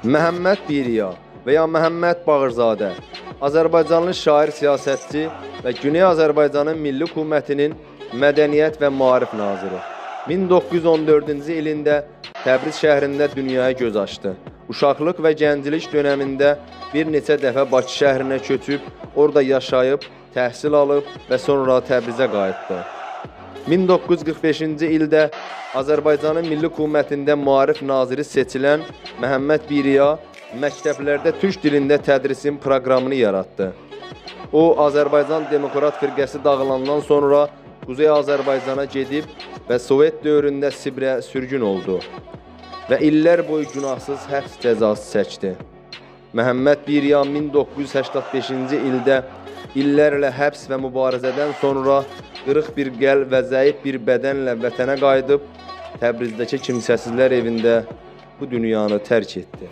Məhəmməd Biriya və ya Məhəmməd Bağırzadə, Azərbaycanlı şair, siyasətçi və Güney Azərbaycanın Milli Hökumətinin Mədəniyyət və Maarif naziri. 1914-cü ilində Təbriz şəhərində dünyaya göz açdı. Uşaqlıq və gənclik dönəmində bir neçə dəfə Bakı şəhərinə köçüb, orada yaşayıb, təhsil alıb və sonra Təbrizə qayıtdı. 1945-ci ildə Azərbaycanın Milli Hökumətində Maarif naziri seçilən Məhəmməd Biriya məktəblərdə türk dilində tədrisin proqramını yaratdı. O, Azərbaycan Demokrat Firqəsi dağılandan sonra Quzey Azərbaycana gedib və Sovet dövründə Sibirə sürgün oldu və illər boyu günahsız həbs cəzası çəkdi. Məhəmməd Biriya 1985-ci ildə illərlə həbs və mübarizədən sonra qırıq bir qəlb və zəif bir bədənlə vətənə qayıdıb, Təbrizdəki kimsəsizlər evində bu dünyanı tərk etdi.